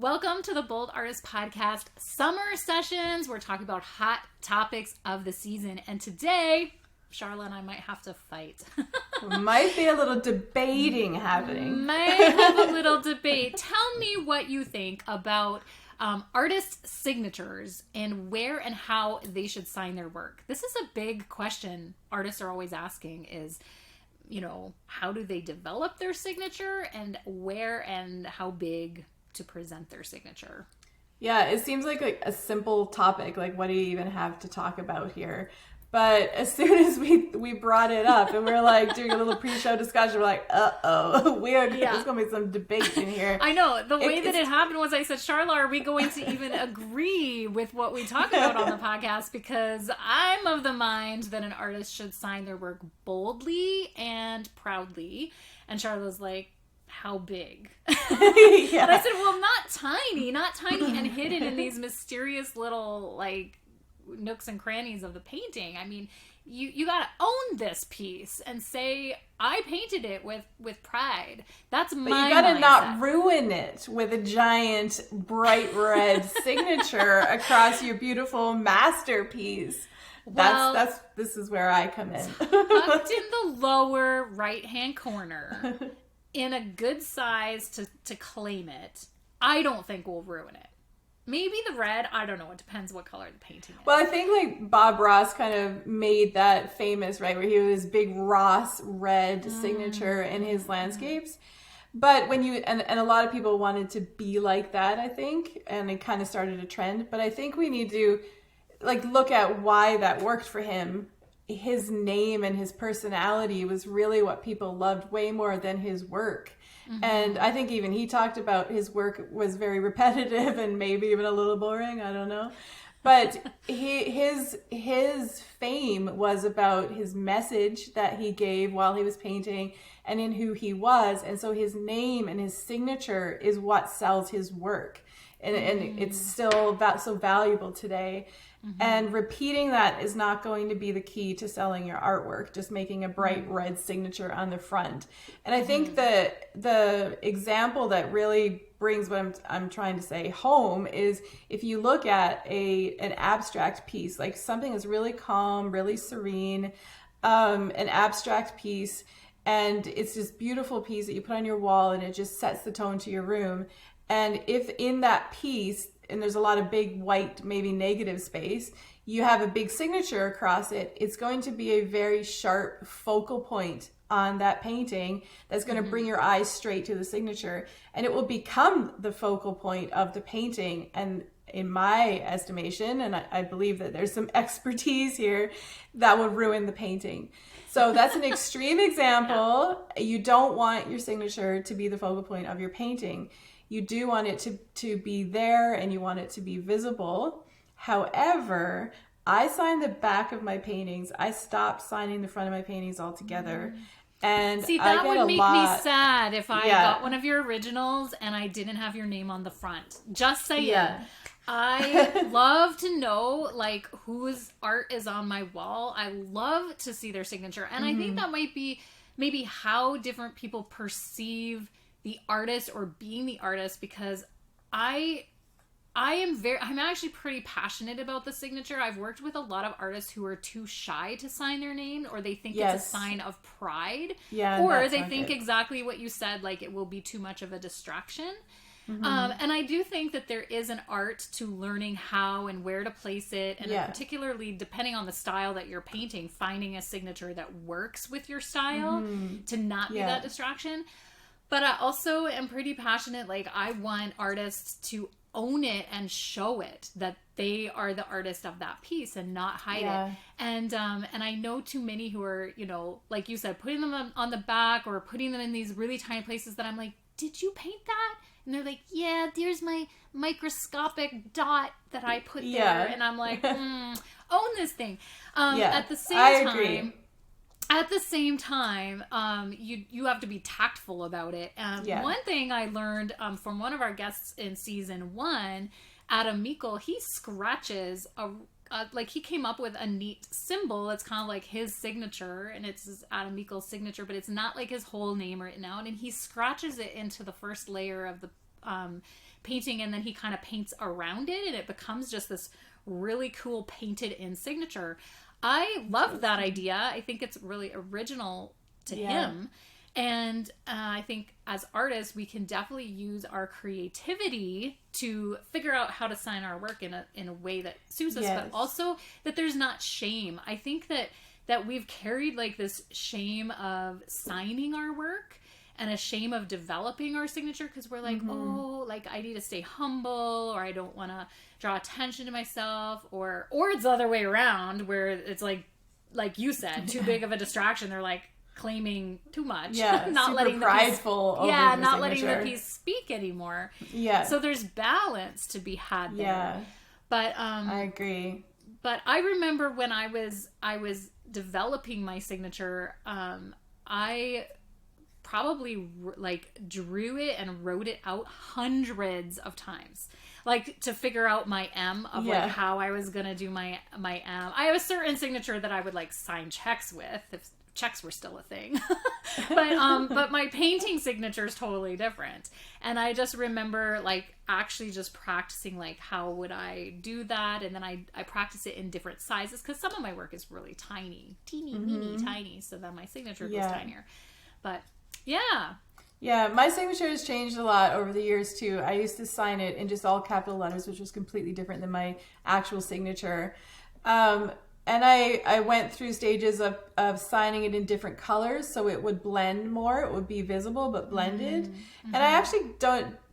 Welcome to the Bold Artist Podcast Summer Sessions. We're talking about hot topics of the season. And today, Charla and I might have to fight. Might be a little debating happening. Might have a little debate. Tell me what you think about artists' signatures and where and how they should sign their work. This is a big question artists are always asking is, how do they develop their signature and where and how big to present their signature? Yeah, it seems like a simple topic. Like, what do you even have to talk about here? But as soon as we brought it up and we're like doing a little pre-show discussion, we're like, there's going to be some debate in here. I know. The way that it happened was I said, Charla, are we going to even agree with what we talk about on the podcast? Because I'm of the mind that an artist should sign their work boldly and proudly. And Charla's like, how big? And I said, well, not tiny and hidden in these mysterious little nooks and crannies of the painting. I mean, you gotta own this piece and say, I painted it with pride. That's my mindset. You gotta not ruin it with a giant bright red signature across your beautiful masterpiece. This is where I come in. Tucked in the lower right-hand corner, in a good size to claim it, I don't think we'll ruin it. Maybe the red, I don't know. It depends what color the painting is. Well, I think Bob Ross kind of made that famous, right? Where he was big Ross red signature in his landscapes. But when and a lot of people wanted to be like that, I think, and it kind of started a trend. But I think we need to look at why that worked for him. His name and his personality was really what people loved way more than his work. Mm-hmm. And I think even he talked about his work was very repetitive and maybe even a little boring. I don't know. But his fame was about his message that he gave while he was painting and in who he was. And so his name and his signature is what sells his work. And it's still so valuable today. Mm-hmm. And repeating that is not going to be the key to selling your artwork, just making a bright red signature on the front. And I think the example that really brings what I'm trying to say home is if you look at an abstract piece, like something that's really calm, really serene, an abstract piece, and it's this beautiful piece that you put on your wall and it just sets the tone to your room. And if in that piece, and there's a lot of big white, maybe negative space, you have a big signature across it, it's going to be a very sharp focal point on that painting that's going to bring your eyes straight to the signature. And it will become the focal point of the painting. And in my estimation, and I believe that there's some expertise here, that would ruin the painting. So that's an extreme example. You don't want your signature to be the focal point of your painting. You do want it to be there and you want it to be visible. However, I sign the back of my paintings. I stopped signing the front of my paintings altogether. And see, that would make me sad if I got one of your originals and I didn't have your name on the front. Just saying. Yeah. I love to know whose art is on my wall. I love to see their signature. And I think that might be maybe how different people perceive the artist or being the artist, because I'm actually pretty passionate about the signature. I've worked with a lot of artists who are too shy to sign their name, or they think it's a sign of pride, or they think exactly what you said, it will be too much of a distraction. Mm-hmm. And I do think that there is an art to learning how and where to place it, and particularly depending on the style that you're painting, finding a signature that works with your style to not be that distraction. But I also am pretty passionate. I want artists to own it and show it that they are the artist of that piece and not hide it. And I know too many who are, like you said, putting them on the back or putting them in these really tiny places that I'm like, did you paint that? And they're like, yeah, there's my microscopic dot that I put there. And I'm like, own this thing. At the same I time, agree. At the same time, you have to be tactful about it. One thing I learned from one of our guests in season 1, Adam Meikle, he scratches he came up with a neat symbol. It's kind of like his signature, and it's Adam Meikle's signature, but it's not like his whole name written out. And he scratches it into the first layer of the painting, and then he kind of paints around it and it becomes just this really cool painted in signature. I love that idea. I think it's really original to him. And I think as artists, we can definitely use our creativity to figure out how to sign our work in a way that suits us, but also that there's not shame. I think that we've carried like this shame of signing our work and a shame of developing our signature because we're like, oh, like I need to stay humble, or I don't want to draw attention to myself, or it's the other way around where it's like you said, too big of a distraction. They're like claiming too much, not letting prideful, not letting the piece speak anymore. So there's balance to be had there. But I agree. But I remember when I was developing my signature, I probably like drew it and wrote it out hundreds of times, like to figure out my M of like how I was gonna do my M. I have a certain signature that I would like sign checks with if checks were still a thing. but my painting signature is totally different. And I just remember like actually just practicing like how would I do that, and then I practice it in different sizes because some of my work is really tiny, teeny tiny, so then my signature goes tinier. But my signature has changed a lot over the years too. I used to sign it in just all capital letters, which was completely different than my actual signature. And I went through stages of signing it in different colors so it would blend more. It would be visible but blended. And I actually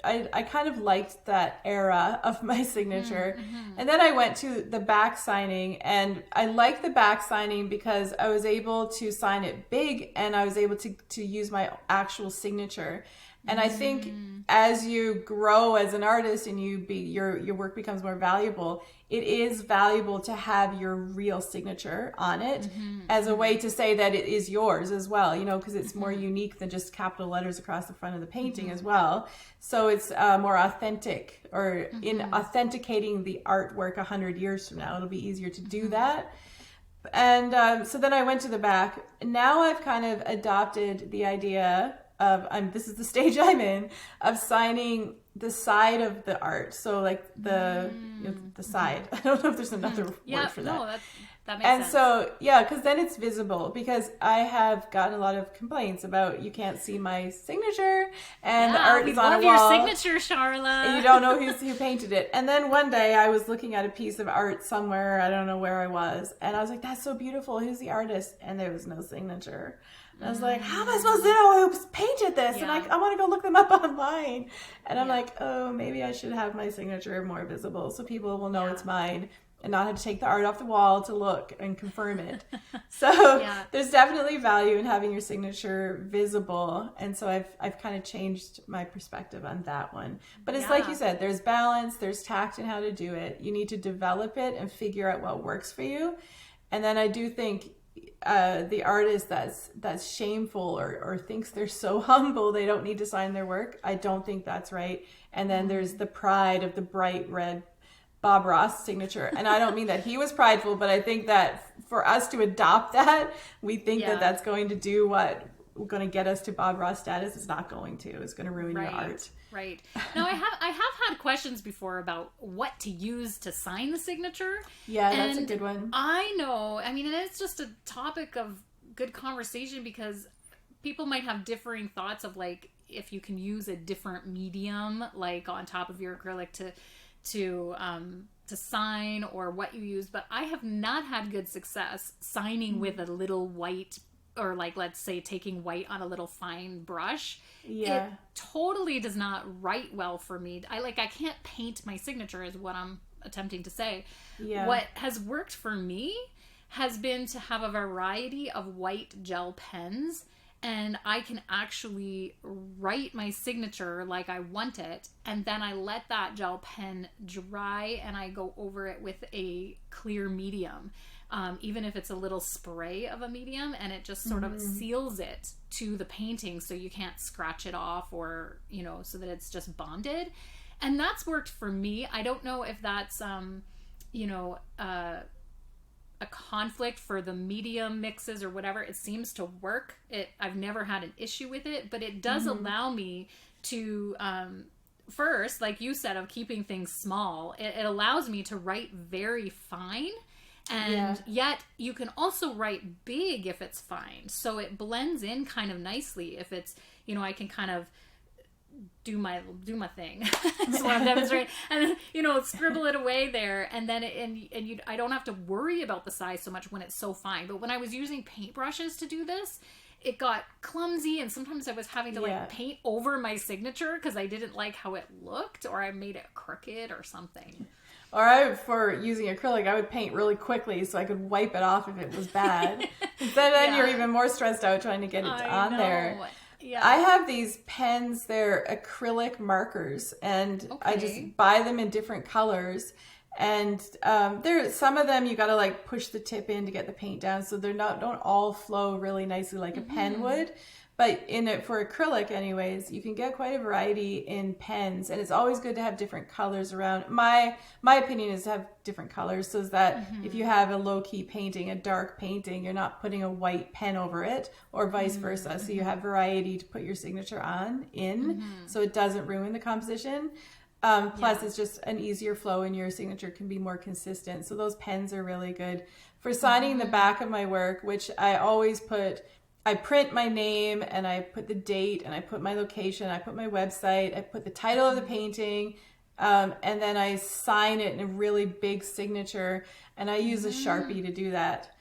I kind of liked that era of my signature. And then I went to the back signing, and I liked the back signing because I was able to sign it big and I was able to use my actual signature. And I think as you grow as an artist and your work becomes more valuable, it is valuable to have your real signature on it as a way to say that it is yours as well, you know, because it's more unique than just capital letters across the front of the painting as well. So it's more authentic, or in authenticating the artwork 100 years from now, it'll be easier to do that. And so then I went to the back. Now I've kind of adopted the idea of, this is the stage I'm in, of signing the side of the art. So like the side. I don't know if there's another word for that. No, that makes sense. And so, because then it's visible, because I have gotten a lot of complaints about you can't see my signature and the art is on a wall. Love your signature, Charla. And you don't know who painted it. And then one day I was looking at a piece of art somewhere, I don't know where I was, and I was like, that's so beautiful. Who's the artist? And there was no signature. And I was like, how am I supposed to know who painted this? And I want to go look them up online. And I'm like, oh, maybe I should have my signature more visible so people will know it's mine and not have to take the art off the wall to look and confirm it. So there's definitely value in having your signature visible. And so I've kind of changed my perspective on that one. But it's like you said, there's balance, there's tact in how to do it. You need to develop it and figure out what works for you. And then I do think the artist that's shameful or thinks they're so humble they don't need to sign their work, I don't think that's right. And then there's the pride of the bright red Bob Ross signature, and I don't mean that he was prideful, but I think that for us to adopt that, we think that that's going to do what going to get us to Bob Ross status. It's not going to. It's going to ruin your art. Right. Now I have had questions before about what to use to sign the signature. Yeah, that's a good one. I know. I mean, and it's just a topic of good conversation because people might have differing thoughts of like if you can use a different medium like on top of your acrylic to sign, or what you use. But I have not had good success signing with a little white, or like, let's say taking white on a little fine brush. It totally does not write well for me. I can't paint my signature is what I'm attempting to say. What has worked for me has been to have a variety of white gel pens, and I can actually write my signature like I want it, and then I let that gel pen dry and I go over it with a clear medium. Even if it's a little spray of a medium, and it just sort of seals it to the painting so you can't scratch it off, or, you know, so that it's just bonded. And that's worked for me. I don't know if that's, a conflict for the medium mixes or whatever. It seems to work. I've never had an issue with it, but it does allow me to first, like you said, of keeping things small, it allows me to write very fine. And yet you can also write big if it's fine. So it blends in kind of nicely if it's, you know, I can kind of do my thing. That's what I'm demonstrating. And then, you know, scribble it away there. And then I don't have to worry about the size so much when it's so fine. But when I was using paintbrushes to do this, it got clumsy, and sometimes I was having to like paint over my signature because I didn't like how it looked, or I made it crooked or something. Or for using acrylic, I would paint really quickly so I could wipe it off if it was bad. Then you're even more stressed out trying to get it on there. Yeah. I have these pens, they're acrylic markers, and I just buy them in different colors. And some of them you got to like push the tip in to get the paint down, so don't all flow really nicely like a pen would. But for acrylic anyways, you can get quite a variety in pens, and it's always good to have different colors around. My opinion is to have different colors, so that if you have a low-key painting, a dark painting, you're not putting a white pen over it, or vice versa. So you have variety to put your signature so it doesn't ruin the composition. Plus it's just an easier flow, and your signature can be more consistent. So those pens are really good. For signing the back of my work, which I print my name, and I put the date, and I put my location, I put my website, I put the title of the painting, and then I sign it in a really big signature, and I use a Sharpie to do that.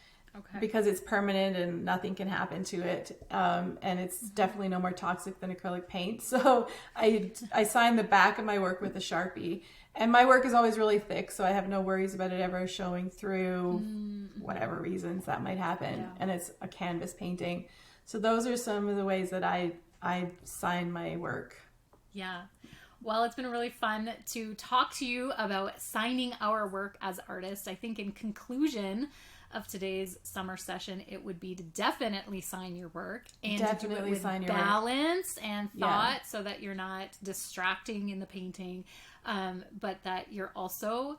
Because it's permanent and nothing can happen to it, and it's definitely no more toxic than acrylic paint. So I sign the back of my work with a Sharpie, and my work is always really thick, so I have no worries about it ever showing through whatever reasons that might happen. And it's a canvas painting. So those are some of the ways that I sign my work. Yeah. Well, it's been really fun to talk to you about signing our work as artists. I think in conclusion of today's summer session, it would be to definitely sign your work, and to do it with balance and thought, so that you're not distracting in the painting, but that you're also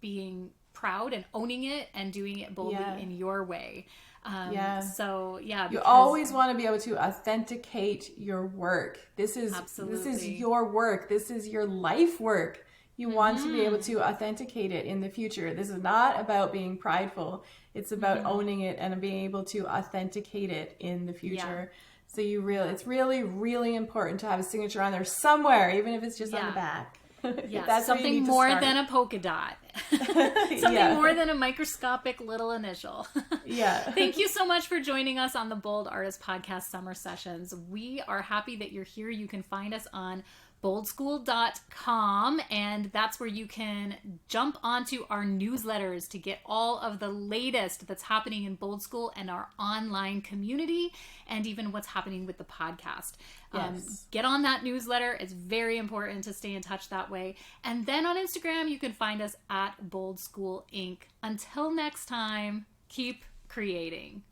being proud and owning it and doing it boldly in your way. So you always want to be able to authenticate your work. This is your work. This is your life work. You want to be able to authenticate it in the future. This is not about being prideful. It's about owning it and being able to authenticate it in the future. So it's really, really important to have a signature on there somewhere, even if it's just on the back. That's something more than a polka dot. Something more than a microscopic little initial. Thank you so much for joining us on the Bold Artist Podcast Summer Sessions. We are happy that you're here. You can find us on boldschool.com, and that's where you can jump onto our newsletters to get all of the latest that's happening in Bold School and our online community, and even what's happening with the podcast. Get on that newsletter. It's very important to stay in touch that way. And then on Instagram, you can find us at Bold School Inc. Until next time, keep creating.